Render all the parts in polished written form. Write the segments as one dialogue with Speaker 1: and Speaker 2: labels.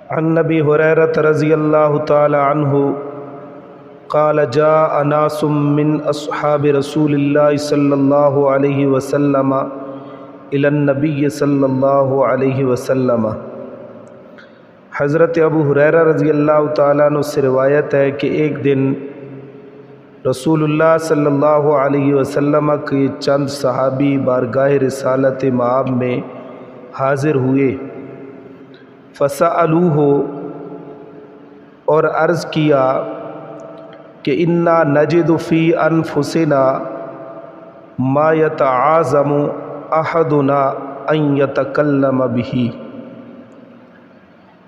Speaker 1: عن ابی ہریرہ رضی اللہ تعالی عنہ قال جاء ناس من اصحاب رسول اللہ صلی اللہ علیہ وسلم الی النبی صلی اللہ علیہ وسلم۔ حضرت ابو ہریرہ رضی اللہ تعالیٰ عنہ سے روایت ہے کہ ایک دن رسول اللہ صلی اللہ علیہ وسلم کے چند صحابی بارگاہ رسالت مآب میں حاضر ہوئے، فسألوہ، اور عرض کیا کہ انا نجد فی انفسنا ما یتعاظم احدنا ان یتکلم بہ،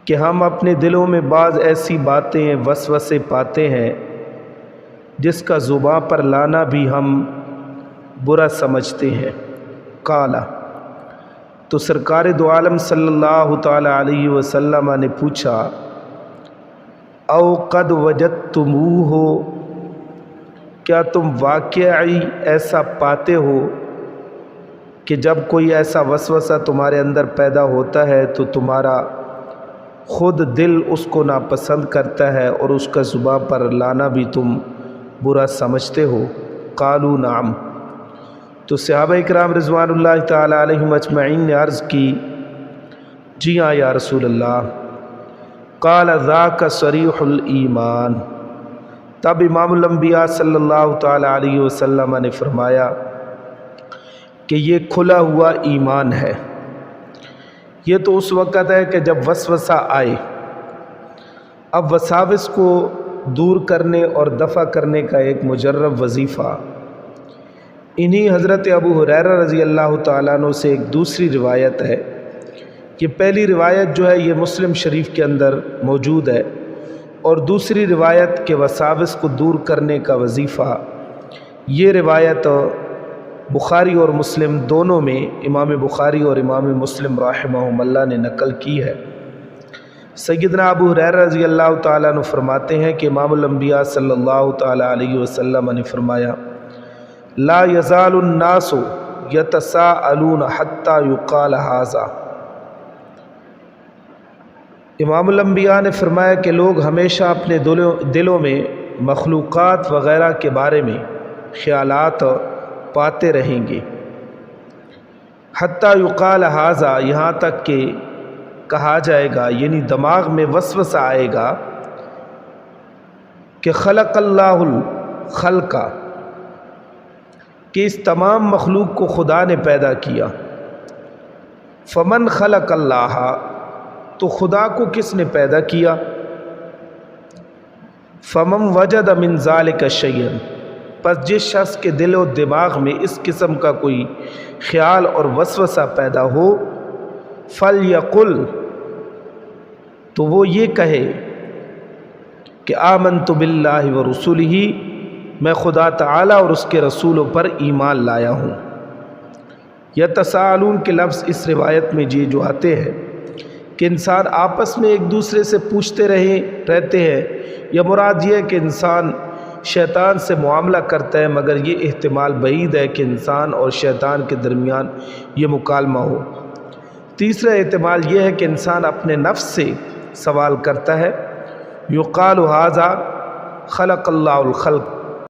Speaker 1: کہ ہم اپنے دلوں میں بعض ایسی باتیں وسوسے پاتے ہیں جس کا زباں پر لانا بھی ہم برا سمجھتے ہیں۔ قالا، تو سرکار دو عالم صلی اللہ تعالی علیہ وسلم نے پوچھا، او قد وجدتموہ، کیا تم واقعی ایسا پاتے ہو کہ جب کوئی ایسا وسوسہ تمہارے اندر پیدا ہوتا ہے تو تمہارا خود دل اس کو ناپسند کرتا ہے اور اس کا زباں پر لانا بھی تم برا سمجھتے ہو؟ قالوا نعم، تو صحابہ اکرام رضوان اللہ تعالی علیہم اجمعین نے عرض کی، جی ہاں یا رسول اللہ۔ قال ذاک صریح الایمان، تب امام الانبیاء صلی اللہ تعالی علیہ وسلم نے فرمایا کہ یہ کھلا ہوا ایمان ہے۔ یہ تو اس وقت ہے کہ جب وسوسہ آئے، اب وساوس کو دور کرنے اور دفع کرنے کا ایک مجرب وظیفہ۔ انہی حضرت ابو ہریرہ رضی اللہ تعالیٰ عنہ سے ایک دوسری روایت ہے، یہ پہلی روایت جو ہے یہ مسلم شریف کے اندر موجود ہے، اور دوسری روایت کے وساوس کو دور کرنے کا وظیفہ، یہ روایت بخاری اور مسلم دونوں میں امام بخاری اور امام مسلم رحمہم اللہ نے نقل کی ہے۔ سیدنا ابو ہریرہ رضی اللہ تعالیٰ عنہ فرماتے ہیں کہ امام الانبیاء صلی اللہ تعالیٰ علیہ وسلم نے فرمایا، لا یزال الناس یتساءلون حتی یقال ھذا، امام الانبیاء نے فرمایا کہ لوگ ہمیشہ اپنے دلوں میں مخلوقات وغیرہ کے بارے میں خیالات پاتے رہیں گے، حتی یقال ھذا، یہاں تک کہ کہا جائے گا، یعنی دماغ میں وسوسہ آئے گا کہ خلق اللہ الخلق، کہ اس تمام مخلوق کو خدا نے پیدا کیا، فمن خلق اللہ، تو خدا کو کس نے پیدا کیا، فمن وجد من ذلک شیئا، پس جس شخص کے دل و دماغ میں اس قسم کا کوئی خیال اور وسوسہ پیدا ہو، فلیقل، تو وہ یہ کہے کہ آمنت باللہ ورسولہ، میں خدا تعالی اور اس کے رسولوں پر ایمان لایا ہوں۔ یتساءلون کے لفظ اس روایت میں یہ جو آتے ہیں کہ انسان آپس میں ایک دوسرے سے پوچھتے رہتے ہیں، یا مراد یہ ہے کہ انسان شیطان سے معاملہ کرتا ہے، مگر یہ احتمال بعید ہے کہ انسان اور شیطان کے درمیان یہ مکالمہ ہو۔ تیسرا احتمال یہ ہے کہ انسان اپنے نفس سے سوال کرتا ہے، یقال ھذا خلق اللہ الخلق،